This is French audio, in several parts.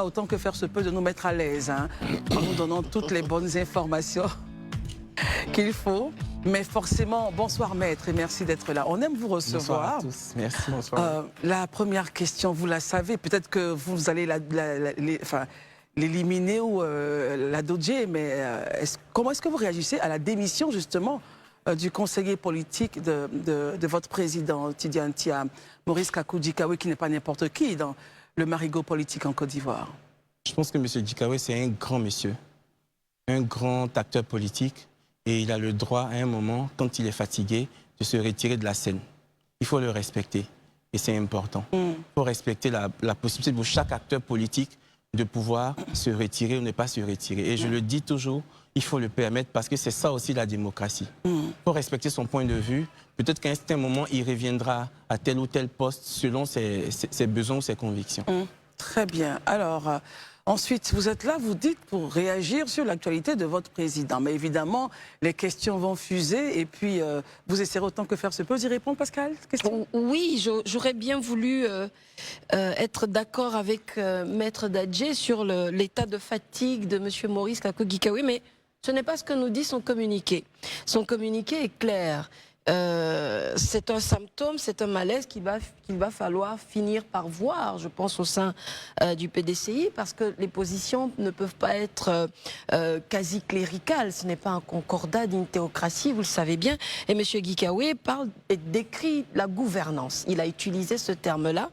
autant que faire se peut de nous mettre à l'aise, hein, en nous donnant toutes les bonnes informations qu'il faut. Mais forcément, bonsoir maître et merci d'être là. On aime vous recevoir. Bonsoir à tous. Merci, bonsoir. La première question, vous la savez, peut-être que vous allez l'éliminer ou la dodger, mais comment est-ce que vous réagissez à la démission justement du conseiller politique de votre président, Tidiane Thiam, Maurice Kakou Djikaoué, qui n'est pas n'importe qui dans le marigot politique en Côte d'Ivoire? Je pense que M. Djikaoué, c'est un grand monsieur, un grand acteur politique, et il a le droit, à un moment, quand il est fatigué, de se retirer de la scène. Il faut le respecter, et c'est important. Il faut respecter la possibilité pour chaque acteur politique de pouvoir se retirer ou ne pas se retirer. Et je le dis toujours, il faut le permettre parce que c'est ça aussi la démocratie. Il faut respecter son point de vue. Peut-être qu'à un certain moment, il reviendra à tel ou tel poste selon ses besoins ou ses convictions. Très bien. Alors, ensuite, vous êtes là, vous dites, pour réagir sur l'actualité de votre président. Mais évidemment, les questions vont fuser et puis vous essayerez autant que faire se peut d'y répondre, Pascal? Oui, j'aurais bien voulu être d'accord avec Maître Dadje sur l'état de fatigue de M. Maurice Kakou Djikaoué, mais ce n'est pas ce que nous dit son communiqué. Son communiqué est clair. C'est un symptôme, c'est un malaise qu'il va falloir finir par voir, je pense, au sein du PDCI, parce que les positions ne peuvent pas être quasi cléricales. Ce n'est pas un concordat d'une théocratie, vous le savez bien. Et M. Djikaoué parle et décrit la gouvernance. Il a utilisé ce terme-là.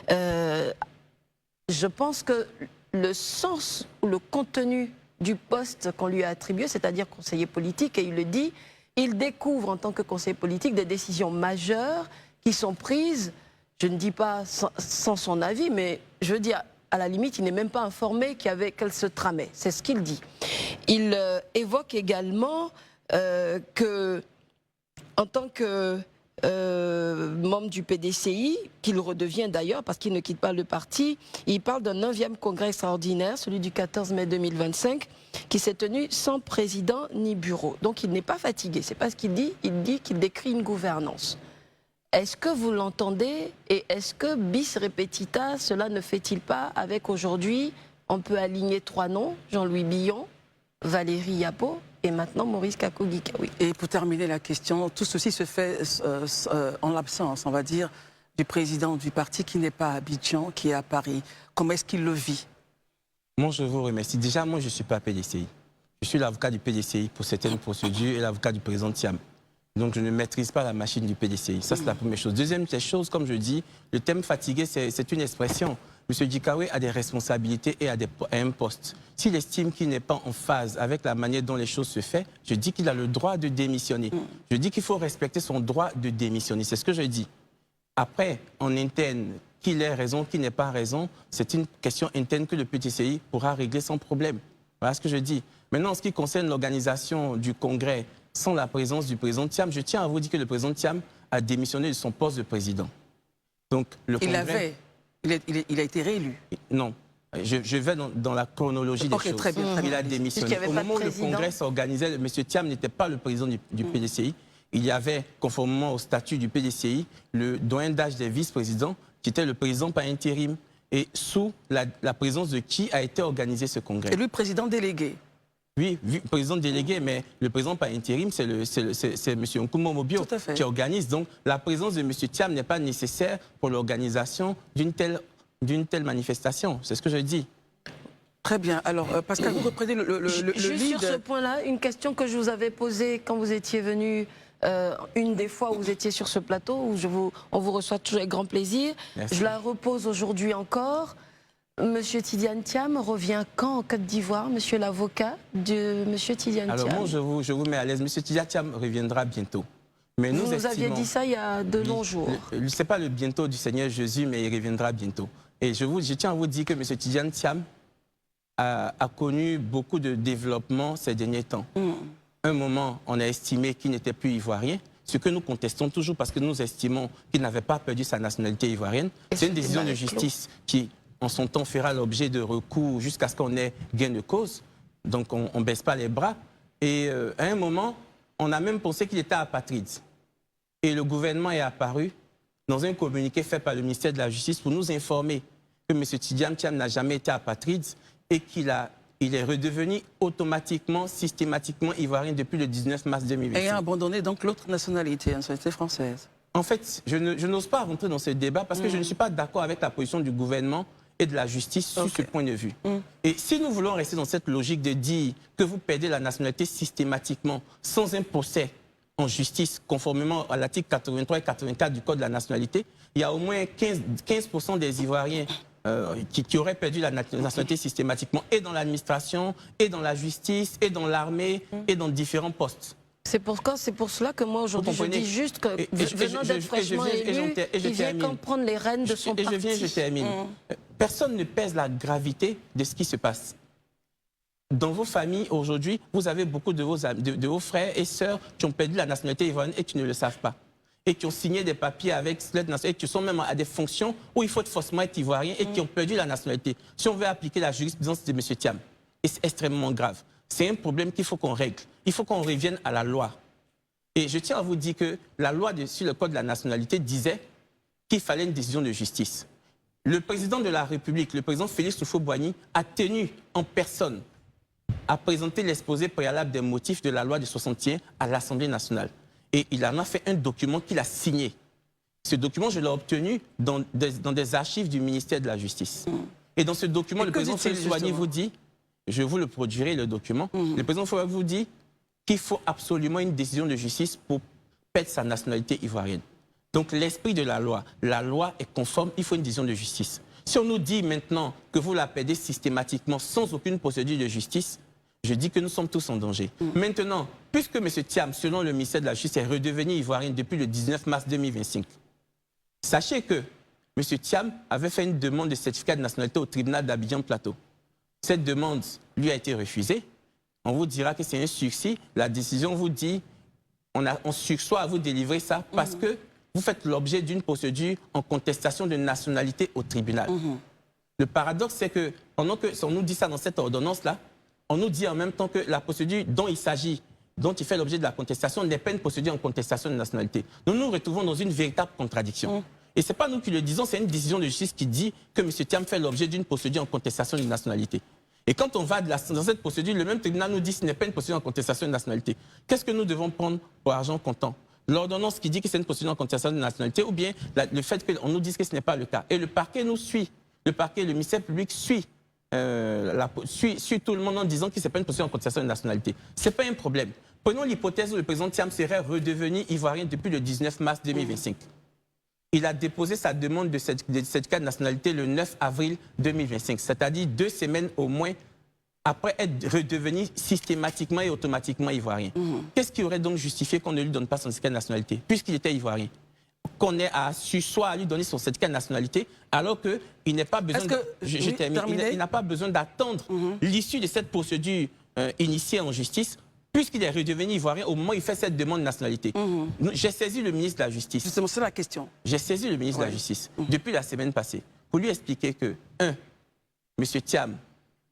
Je pense que le sens ou le contenu du poste qu'on lui a attribué, c'est-à-dire conseiller politique, et il le dit, il découvre en tant que conseiller politique des décisions majeures qui sont prises, je ne dis pas sans son avis, mais je veux dire, à la limite, il n'est même pas informé qu'elle se tramait. C'est ce qu'il dit. Il évoque également que, en tant que membre du PDCI, qu'il redevient d'ailleurs parce qu'il ne quitte pas le parti, il parle d'un 9e congrès extraordinaire, celui du 14 mai 2025, qui s'est tenu sans président ni bureau. Donc il n'est pas fatigué, c'est pas ce qu'il dit qu'il décrit une gouvernance. Est-ce que vous l'entendez et est-ce que bis repetita, cela ne fait-il pas avec aujourd'hui, on peut aligner 3 noms, Jean-Louis Billon, Valérie Yapo et maintenant Maurice Kakou Djikaoué. Et pour terminer la question, tout ceci se fait en l'absence, on va dire, du président du parti qui n'est pas à Abidjan, qui est à Paris. Comment est-ce qu'il le vit? Moi, je vous remercie. Déjà, moi, je ne suis pas PDCI. Je suis l'avocat du PDCI pour certaines procédures et l'avocat du président Thiam. Donc, je ne maîtrise pas la machine du PDCI. Ça, c'est la première chose. Deuxième chose, comme je dis, le thème fatigué, c'est une expression. M. Djikaoué a des responsabilités et a un poste. S'il estime qu'il n'est pas en phase avec la manière dont les choses se font, je dis qu'il a le droit de démissionner. Je dis qu'il faut respecter son droit de démissionner. C'est ce que je dis. Après, en interne, qu'il ait raison, qu'il n'ait pas raison, c'est une question interne que le PDCI pourra régler sans problème. Voilà ce que je dis. Maintenant, en ce qui concerne l'organisation du congrès sans la présence du président Thiam, je tiens à vous dire que le président Thiam a démissionné de son poste de président. Donc, le congrès... Il a été réélu? Non. Je vais dans la chronologie des choses. Très bien, très bien. Il a démissionné. Au moment où le congrès s'organisait, M. Thiam n'était pas le président du PDCI. Il y avait, conformément au statut du PDCI, le doyen d'âge des vice-présidents, qui était le président par intérim, et sous la présence de qui a été organisé ce congrès. Et lui, président délégué? Oui, président délégué, mais le président par intérim, c'est M. Nkumo Mobio qui organise. Donc, la présence de M. Thiam n'est pas nécessaire pour l'organisation d'une telle manifestation. C'est ce que je dis. Très bien. Alors, Pascal, vous reprenez le Juste lead. sur ce point-là, une question que je vous avais posée quand vous étiez venu, une des fois où vous étiez sur ce plateau, où on vous reçoit toujours avec grand plaisir. Merci. Je la repose aujourd'hui encore. Monsieur Tidiane Thiam revient quand en Côte d'Ivoire, monsieur l'avocat de monsieur Tidiane Thiam? Alors moi, je vous mets à l'aise. Monsieur Tidiane Thiam reviendra bientôt. Mais vous nous aviez dit ça il y a de longs jours. Ce n'est pas le bientôt du Seigneur Jésus, mais il reviendra bientôt. Et je tiens à vous dire que monsieur Tidiane Thiam a connu beaucoup de développement ces derniers temps. Un moment, on a estimé qu'il n'était plus ivoirien, ce que nous contestons toujours parce que nous estimons qu'il n'avait pas perdu sa nationalité ivoirienne. C'est une décision de justice qui, en son temps, fera l'objet de recours jusqu'à ce qu'on ait gain de cause. Donc, on ne baisse pas les bras. Et à un moment, on a même pensé qu'il était apatride. Et le gouvernement est apparu dans un communiqué fait par le ministère de la Justice pour nous informer que M. Tidiane Thiam n'a jamais été apatride et qu'il est redevenu automatiquement, systématiquement ivoirien depuis le 19 mars 2025. Et a abandonné donc l'autre nationalité, la nationalité française. En fait, je n'ose pas rentrer dans ce débat parce que je ne suis pas d'accord avec la position du gouvernement et de la justice sur ce point de vue. Et si nous voulons rester dans cette logique de dire que vous perdez la nationalité systématiquement sans un procès en justice, conformément à l'article 83 et 84 du Code de la nationalité, il y a au moins 15% des Ivoiriens qui auraient perdu la nationalité systématiquement, et dans l'administration, et dans la justice, et dans l'armée, et dans différents postes. C'est pour cela que moi aujourd'hui je dis juste que venant d'être fraîchement élu, il vient comprendre les rênes de son parti. Je termine. Personne ne pèse la gravité de ce qui se passe. Dans vos familles aujourd'hui, vous avez beaucoup de vos frères et sœurs qui ont perdu la nationalité ivoirienne et qui ne le savent pas. Et qui ont signé des papiers avec cette nationalité, et qui sont même à des fonctions où il faut forcément être ivoirien et qui ont perdu la nationalité. Si on veut appliquer la jurisprudence de M. Thiam, et c'est extrêmement grave. C'est un problème qu'il faut qu'on règle. Il faut qu'on revienne à la loi. Et je tiens à vous dire que la loi sur le Code de la nationalité disait qu'il fallait une décision de justice. Le président de la République, le président Félix Houphouët-Boigny, a tenu en personne à présenter l'exposé préalable des motifs de la loi de 61 à l'Assemblée nationale. Et il en a fait un document qu'il a signé. Ce document, je l'ai obtenu dans des archives du ministère de la Justice. Et dans ce document, le président Félix Houphouët-Boigny vous dit, je vous le produirai, le document, le président Houphouët-Boigny vous dit qu'il faut absolument une décision de justice pour perdre sa nationalité ivoirienne. Donc l'esprit de la loi est conforme, il faut une décision de justice. Si on nous dit maintenant que vous la perdez systématiquement sans aucune procédure de justice, je dis que nous sommes tous en danger. Maintenant, puisque M. Thiam, selon le ministère de la Justice, est redevenu ivoirien depuis le 19 mars 2025, sachez que M. Thiam avait fait une demande de certificat de nationalité au tribunal d'Abidjan-Plateau. Cette demande lui a été refusée. On vous dira que c'est un sursis. La décision vous dit on sursoit à vous délivrer ça parce que vous faites l'objet d'une procédure en contestation de nationalité au tribunal. Le paradoxe, c'est que pendant qu'on nous dit ça dans cette ordonnance-là, on nous dit en même temps que la procédure dont il s'agit, dont il fait l'objet de la contestation, n'est pas une procédure en contestation de nationalité. Nous nous retrouvons dans une véritable contradiction. Et ce n'est pas nous qui le disons, c'est une décision de justice qui dit que M. Thiam fait l'objet d'une procédure en contestation de nationalité. Et quand on va dans cette procédure, le même tribunal nous dit que ce n'est pas une procédure en contestation de nationalité. Qu'est-ce que nous devons prendre pour argent comptant? L'ordonnance qui dit que c'est une procédure en contestation de nationalité ou bien le fait qu'on nous dise que ce n'est pas le cas. Et le parquet nous suit. Le parquet, le ministère public suit tout le monde en disant que ce n'est pas une procédure en contestation de nationalité. Ce n'est pas un problème. Prenons l'hypothèse où le président Thiam serait redevenu ivoirien depuis le 19 mars 2025. Il a déposé sa demande de certificat de nationalité le 9 avril 2025, c'est-à-dire 2 semaines au moins après être redevenu systématiquement et automatiquement ivoirien. Qu'est-ce qui aurait donc justifié qu'on ne lui donne pas son certificat de nationalité, puisqu'il était ivoirien? Qu'on ait soit à lui donner son certificat de nationalité, alors qu'il n'a pas besoin il n'a pas besoin d'attendre l'issue de cette procédure initiée en justice, puisqu'il est redevenu ivoirien au moment où il fait cette demande de nationalité. J'ai saisi le ministre de la Justice. Justement, c'est la question. J'ai saisi le ministre de la Justice depuis la semaine passée pour lui expliquer que, M. Thiam,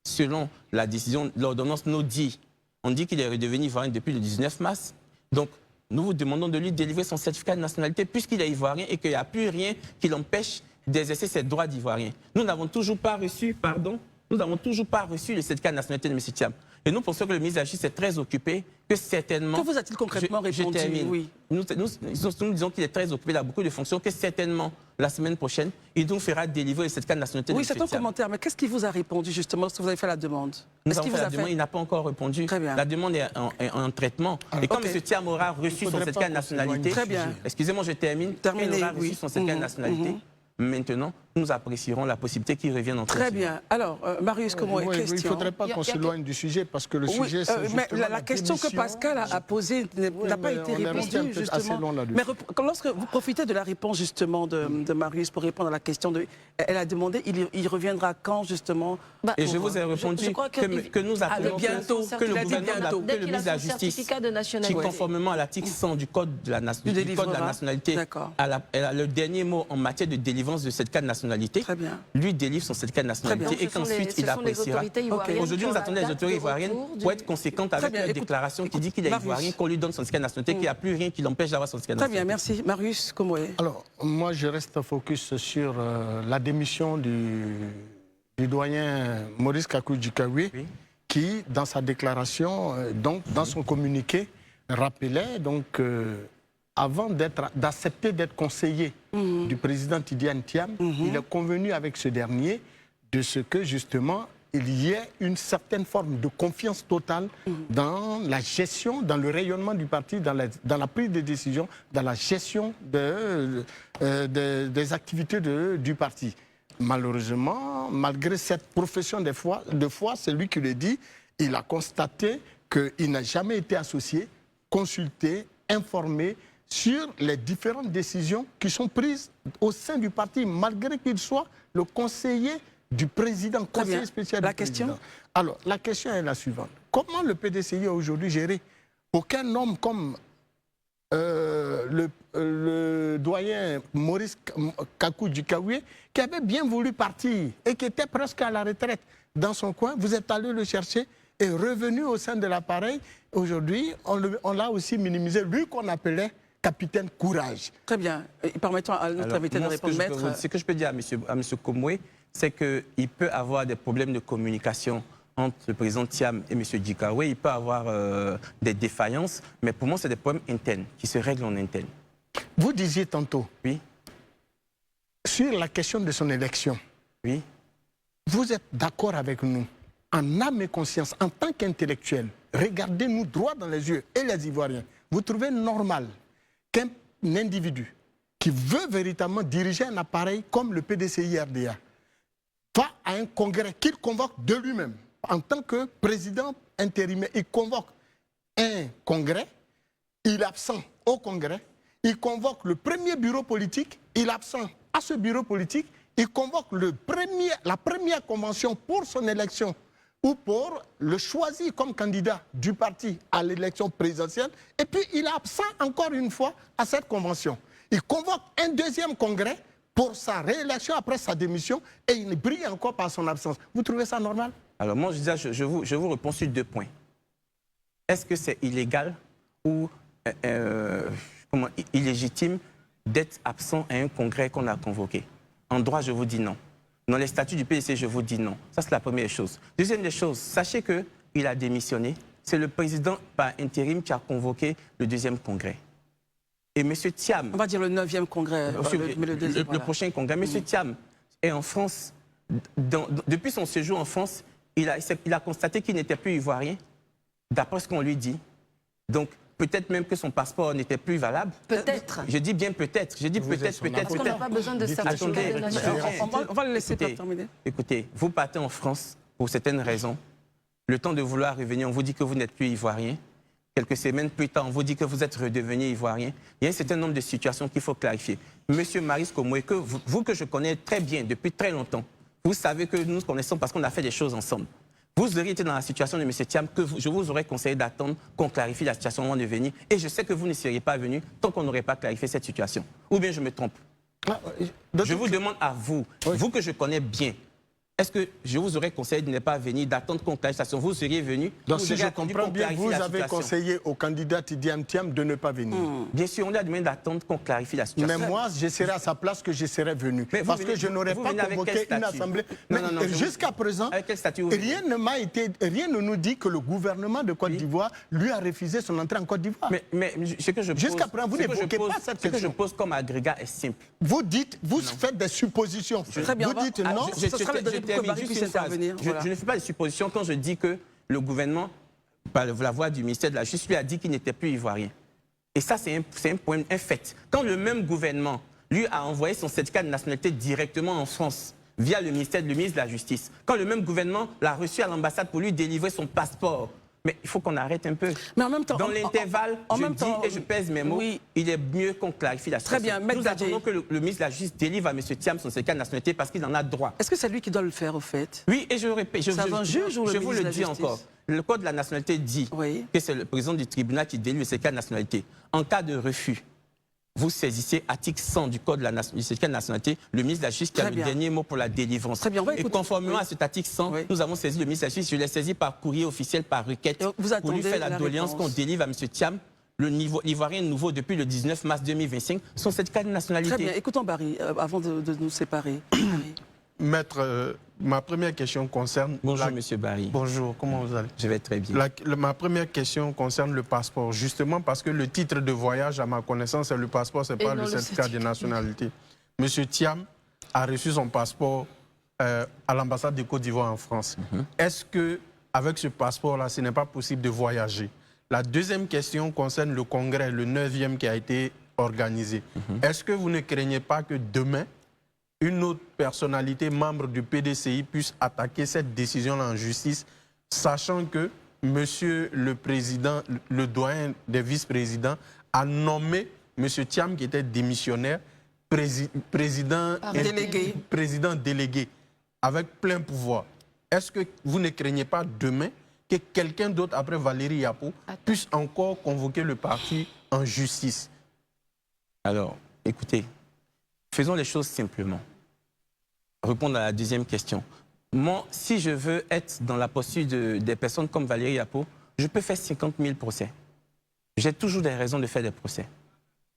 selon la décision, l'ordonnance nous dit, on dit qu'il est redevenu ivoirien depuis le 19 mars. Donc, nous vous demandons de lui délivrer son certificat de nationalité puisqu'il est ivoirien et qu'il n'y a plus rien qui l'empêche d'exercer ses droits d'ivoirien. Nous n'avons toujours pas reçu, le certificat de nationalité de M. Thiam. Et nous pensons que le ministre de la Justice est très occupé, que certainement... Que vous a-t-il concrètement répondu? Oui. Nous disons qu'il est très occupé, il a beaucoup de fonctions, que certainement, la semaine prochaine, il nous fera délivrer le certificat de nationalité de M. Thiam. Oui, c'est un commentaire, mais qu'est-ce qu'il vous a répondu justement lorsque vous avez fait la demande? Il n'a pas encore répondu. Très bien. La demande est en traitement. Et quand M. Thiam aura reçu son certificat de nationalité... Très bien. Excusez-moi, je termine. Quand il aura reçu son certificat de nationalité... Maintenant, nous apprécierons la possibilité qu'il revienne en question. Très bien. Alors, Marius, comment est question? Il ne faudrait pas qu'on s'éloigne du sujet, parce que le sujet, c'est justement la question que Pascal a posée n'a pas été répondue, justement. Mais lorsque vous profitez de la réponse, justement, de Marius pour répondre à la question, elle a demandé, il reviendra quand, justement? Et je vous ai répondu que nous appelons bientôt, que le gouvernement, que le ministre de la Justice, qui, conformément à l'article 100 du Code de la nationalité, a le dernier mot en matière de délivrance délivrance de certificat de nationalité, lui délivre son certificat de nationalité et qu'ensuite il appréciera. Aujourd'hui, nous attendons les autorités ivoiriennes pour être conséquentes avec une déclaration qui dit qu'il est ivoirien, qu'on lui donne son certificat de nationalité, qu'il n'y a plus rien qui l'empêche d'avoir son certificat de nationalité. Très bien, merci. Marius Komoué. Alors, moi, je reste focus sur la démission du doyen Maurice Kakou-Djikaoué, qui, dans sa déclaration, donc dans son communiqué, rappelait donc avant d'accepter d'être conseiller du président Tidiane Thiam, il est convenu avec ce dernier de ce que justement il y ait une certaine forme de confiance totale dans la gestion, dans le rayonnement du parti, dans la prise de décision, dans la gestion des activités du parti. Malheureusement, malgré cette profession de foi, c'est lui qui le dit, il a constaté qu'il n'a jamais été associé, consulté, informé sur les différentes décisions qui sont prises au sein du parti, malgré qu'il soit le conseiller du président, conseiller spécial du président. Alors, la question est la suivante. Comment le PDCI a aujourd'hui géré? Aucun homme comme le doyen Maurice Kakou-Djikaoué, qui avait bien voulu partir et qui était presque à la retraite dans son coin, vous êtes allé le chercher et revenu au sein de l'appareil. Aujourd'hui, on l'a aussi minimisé, lui qu'on appelait capitaine Courage. Très bien. Permettons à notre invité de répondre, maître. Ce que je peux dire à M. Komoué, c'est qu'il peut avoir des problèmes de communication entre le président Thiam et M. Djikaoué. Il peut avoir des défaillances, mais pour moi, c'est des problèmes internes qui se règlent en interne. Vous disiez tantôt, sur la question de son élection, vous êtes d'accord avec nous, en âme et conscience, en tant qu'intellectuel, regardez-nous droit dans les yeux, et les Ivoiriens, vous trouvez normal qu'un individu qui veut véritablement diriger un appareil comme le PDCI-RDA va à un congrès qu'il convoque de lui-même, en tant que président intérimaire, il convoque un congrès, il est absent au congrès, il convoque le premier bureau politique, il est absent à ce bureau politique, il convoque la première convention pour son élection ou pour le choisir comme candidat du parti à l'élection présidentielle, et puis il est absent encore une fois à cette convention. Il convoque un deuxième congrès pour sa réélection après sa démission et il brille encore par son absence. Vous trouvez ça normal? Alors moi, je vous réponds sur 2 points. Est-ce que c'est illégal ou illégitime d'être absent à un congrès qu'on a convoqué? En droit, je vous dis non. Dans les statuts du PDC, je vous dis non. Ça, c'est la première chose. Deuxième des choses, sachez qu'il a démissionné. C'est le président par intérim qui a convoqué le 2e congrès. Et M. Thiam... On va dire le 9e congrès, le prochain congrès. M. Thiam est en France. Depuis son séjour en France, il a constaté qu'il n'était plus ivoirien, d'après ce qu'on lui dit. Donc, peut-être même que son passeport n'était plus valable. Peut-être. Je dis bien peut-être. Je dis peut-être. Parce qu'on n'a pas besoin de certificat de nationalité. On va le laisser terminer. Écoutez, vous partez en France pour certaines raisons. Le temps de vouloir revenir, on vous dit que vous n'êtes plus ivoirien. Quelques semaines plus tard, on vous dit que vous êtes redevenu ivoirien. Il y a un certain nombre de situations qu'il faut clarifier. Monsieur Maurice Komoué, vous que je connais très bien depuis très longtemps, vous savez que nous nous connaissons parce qu'on a fait des choses ensemble. Vous auriez été dans la situation de M. Thiam, que je vous aurais conseillé d'attendre qu'on clarifie la situation avant de venir. Et je sais que vous ne seriez pas venu tant qu'on n'aurait pas clarifié cette situation. Ou bien je me trompe. Je vous demande à vous, vous que je connais bien, est-ce que je vous aurais conseillé de ne pas venir, d'attendre qu'on clarifie la situation? Vous seriez venu? Donc si je comprends bien, vous avez conseillé au candidat Tidiane Thiam de ne pas venir. Bien sûr, on lui a demandé d'attendre qu'on clarifie la situation. Mais moi, je serais à sa place que je serais venu. Parce que je n'aurais pas convoqué une assemblée. Jusqu'à présent, rien ne nous dit que le gouvernement de Côte d'Ivoire lui a refusé son entrée en Côte d'Ivoire. Jusqu'à présent, vous n'évoquez pas cette question. Ce que je pose comme agrégat est simple. Vous dites, vous faites des suppositions. Très bien, vous dites non. Je ne fais pas de suppositions quand je dis que le gouvernement, par la voix du ministère de la Justice, lui a dit qu'il n'était plus ivoirien. Et ça, c'est un fait. Quand le même gouvernement lui a envoyé son certificat de nationalité directement en France, via le ministre de la Justice, quand le même gouvernement l'a reçu à l'ambassade pour lui délivrer son passeport, mais il faut qu'on arrête un peu. Mais en même temps, dans l'intervalle, et je pèse mes mots, il est mieux qu'on clarifie la situation. Très bien, nous attendons que le ministre de la Justice délivre à M. Thiam son certificat de nationalité parce qu'il en a droit. Est-ce que c'est lui qui doit le faire, au fait? Oui, et je répète, je vous le dis encore. Le code de la nationalité dit que c'est le président du tribunal qui délivre le certificat de nationalité. En cas de refus, vous saisissez article 100 du Code du certificat de nationalité, le ministre de la Justice qui a le dernier mot pour la délivrance. Très bien, et conformément à cet article 100, nous avons saisi le ministre de la Justice, je l'ai saisi par courrier officiel, par requête, pour lui faire la doléance qu'on délivre à M. Thiam, l'Ivoirien nouveau depuis le 19 mars 2025, son certificat de nationalité. Très bien, écoutons Barry, avant de nous séparer. Maître, ma première question concerne... Bonjour, Monsieur Barry. Bonjour, comment vous allez? Je vais très bien. Ma première question concerne le passeport, justement parce que le titre de voyage, à ma connaissance, c'est le passeport, c'est pas le certificat de nationalité. Monsieur Thiam a reçu son passeport à l'ambassade de Côte d'Ivoire en France. Est-ce qu'avec ce passeport-là, ce n'est pas possible de voyager? La deuxième question concerne le congrès, le 9e qui a été organisé. Est-ce que vous ne craignez pas que demain, une autre personnalité membre du PDCI puisse attaquer cette décision-là en justice, sachant que monsieur le président, le doyen des vice-présidents, a nommé monsieur Thiam, qui était démissionnaire, président délégué, avec plein pouvoir. Est-ce que vous ne craignez pas demain que quelqu'un d'autre, après Valérie Yapo, puisse encore convoquer le parti en justice? Alors, écoutez, faisons les choses simplement. Répondre à la deuxième question. Moi, si je veux être dans la posture des personnes comme Valérie Yapo, je peux faire 50 000 procès. J'ai toujours des raisons de faire des procès.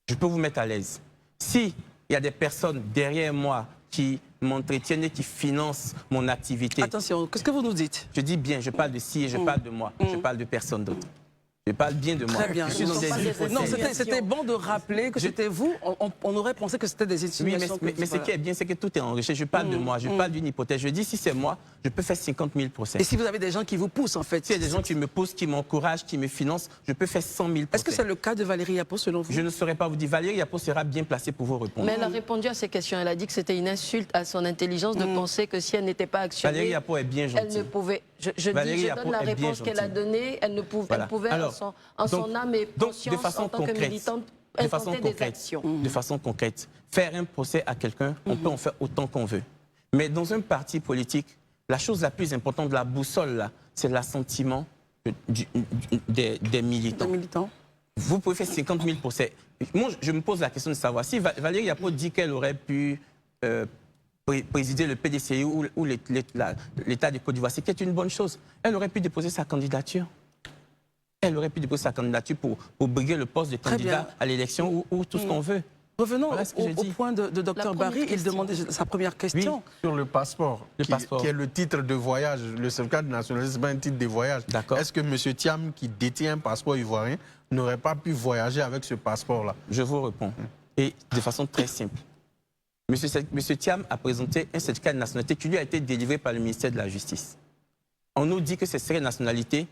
Je peux vous mettre à l'aise. S'il y a des personnes derrière moi qui m'entretiennent et qui financent mon activité... Attention, qu'est-ce que vous nous dites? Je dis bien, je parle de si et je parle de moi. Je parle de personne d'autre. Je parle bien de moi. Très bien. Non, c'était bon de rappeler que c'était vous. On aurait pensé que c'était des insinuations. Oui, mais ce qui est bien, c'est que tout est enrichi. Je parle de moi, je parle d'une hypothèse. Je dis, si c'est moi, je peux faire 50 000 procès. Et si vous avez des gens qui vous poussent, en fait? S'il y a des gens qui me poussent, qui m'encouragent, qui me financent, je peux faire 100 000 procès. Est-ce que c'est le cas de Valérie Yapo, selon vous? Je ne saurais pas vous dire. Valérie Yapo sera bien placée pour vous répondre. Mais elle a répondu à ces questions. Elle a dit que c'était une insulte à son intelligence de penser que si elle n'était pas actionnée... Valérie Yapo est bien gentille. Elle ne pouvait... Je donne la réponse qu'elle a donnée. Elle ne pouvait, elle pouvait en son âme et conscience, de façon en tant que militante, des actions. De façon concrète, faire un procès à quelqu'un, on peut en faire autant qu'on veut. Mais dans un parti politique, la chose la plus importante de la boussole, là, c'est l'assentiment des militants. Vous pouvez faire 50 000 procès. Moi, je me pose la question de savoir si Valérie Yapo dit qu'elle aurait pu présider le PDCI ou l'État de Côte d'Ivoire, c'est une bonne chose. Elle aurait pu déposer sa candidature. Elle aurait pu déposer sa candidature pour briguer le poste de candidat à l'élection ou tout ce qu'on veut. Revenons au point de Dr Barry. Il demandait sa première question. Oui, sur le passeport, qui est le titre de voyage. Le certificat de nationalité, ce n'est pas un titre de voyage. Est-ce que M. Thiam, qui détient un passeport ivoirien, n'aurait pas pu voyager avec ce passeport-là? Je vous réponds. Et de façon très simple. M. Thiam a présenté un certificat de nationalité qui lui a été délivré par le ministère de la Justice. On nous dit que ce certificat de nationalité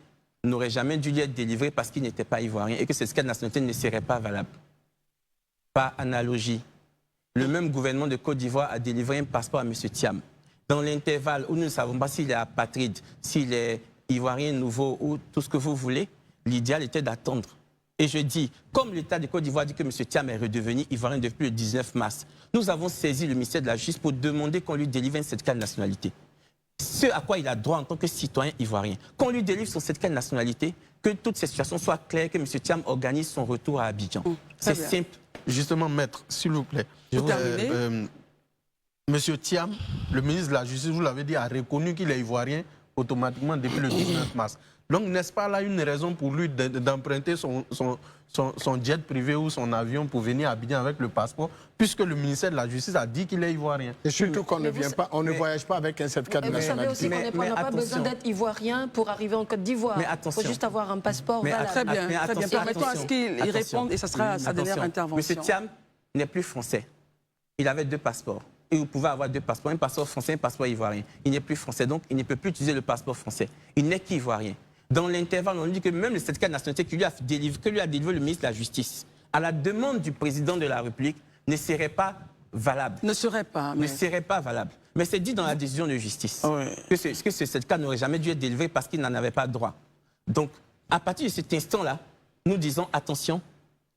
n'aurait jamais dû lui être délivré parce qu'il n'était pas ivoirien et que ce certificat de nationalité ne serait pas valable. Par analogie, le même gouvernement de Côte d'Ivoire a délivré un passeport à M. Thiam. Dans l'intervalle où nous ne savons pas s'il est apatride, s'il est ivoirien nouveau ou tout ce que vous voulez, l'idéal était d'attendre. Et je dis, comme l'État de Côte d'Ivoire dit que M. Thiam est redevenu ivoirien depuis le 19 mars, nous avons saisi le ministère de la Justice pour demander qu'on lui délivre un certificat de nationalité. Ce à quoi il a droit en tant que citoyen ivoirien. Qu'on lui délivre son certificat de nationalité, que toutes ces situations soient claires, que M. Thiam organise son retour à Abidjan. C'est simple. Justement, maître, s'il vous plaît. M. Thiam, le ministre de la Justice, vous l'avez dit, a reconnu qu'il est ivoirien automatiquement depuis le 19 mars. Donc, n'est-ce pas là une raison pour lui d'emprunter son jet privé ou son avion pour venir à Abidjan avec le passeport, puisque le ministère de la Justice a dit qu'il est ivoirien? Et surtout qu'on ne vient pas, on ne voyage pas avec un certificat de nationalité. Vous savez aussi qu'on n'a pas besoin d'être ivoirien pour arriver en Côte d'Ivoire. Il faut juste avoir un passeport valable. Très bien, très bien. Permettons à ce qu'il réponde et ça sera sa dernière intervention. M. Thiam n'est plus français. Il avait 2 passeports. Et vous pouvez avoir 2 passeports, un passeport français, un passeport ivoirien. Il n'est plus français, donc il ne peut plus utiliser le passeport français. Il n'est qu'ivoirien. Dans l'intervalle, on dit que même le certificat de nationalité que lui a délivré le ministre de la Justice, à la demande du président de la République, ne serait pas valable. Ne serait pas. Ne serait pas valable. Mais c'est dit dans la décision de justice que ce certificat n'aurait jamais dû être délivré parce qu'il n'en avait pas droit. Donc, à partir de cet instant-là, nous disons attention,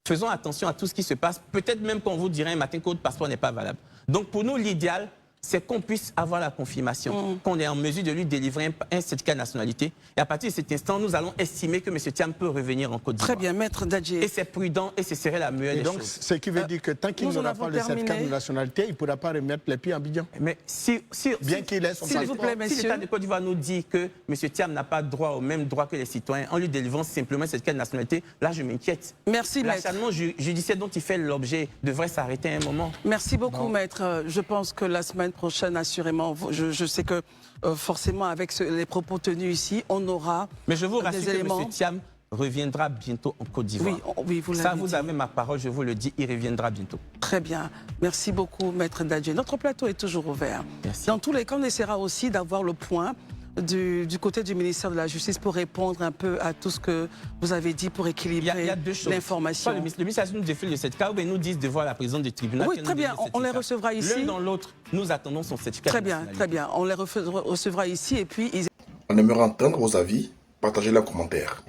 faisons attention à tout ce qui se passe. Peut-être même qu'on vous dirait un matin que votre passeport n'est pas valable. Donc, pour nous, l'idéal, c'est qu'on puisse avoir la confirmation, qu'on est en mesure de lui délivrer un certificat de nationalité. Et à partir de cet instant, nous allons estimer que M. Thiam peut revenir en Côte d'Ivoire. Très bien, Maître Dadje. Et c'est prudent et ce serait la meilleure des donc, choses. ce qui veut dire que tant qu'il n'aura pas le certificat de nationalité, il ne pourra pas remettre les pieds à Abidjan. Mais bien qu'il ait son s'il vous plaît, si l'État de Côte d'Ivoire nous dit que M. Thiam n'a pas droit au même droit que les citoyens, en lui délivrant simplement un certificat de nationalité, là je m'inquiète. Merci, Maître. L'acharnement judiciaire dont il fait l'objet devrait s'arrêter à un moment. Merci beaucoup, Maître. Je pense que la semaine prochaine, assurément, je sais que forcément, avec les propos tenus ici, on aura Mais je vous rassure des éléments. que M. Thiam reviendra bientôt en Côte d'Ivoire. Oui, vous l'avez Ça, dit. vous avez ma parole, je vous le dis, il reviendra bientôt. Très bien. Merci beaucoup, Maître Dadje. Notre plateau est toujours ouvert. Merci. Dans tous les cas, on essaiera aussi d'avoir le point du côté du ministère de la Justice pour répondre un peu à tout ce que vous avez dit pour équilibrer Il y a deux choses. l'information. Le ministère nous défile de cette cas, mais nous disent de voir la présidente du tribunal. Oui, très bien. On les recevra ici. L'un dans l'autre, nous attendons son certificat. Très bien, très bien. On les recevra ici et puis... On aimerait entendre vos avis, partagez les commentaires.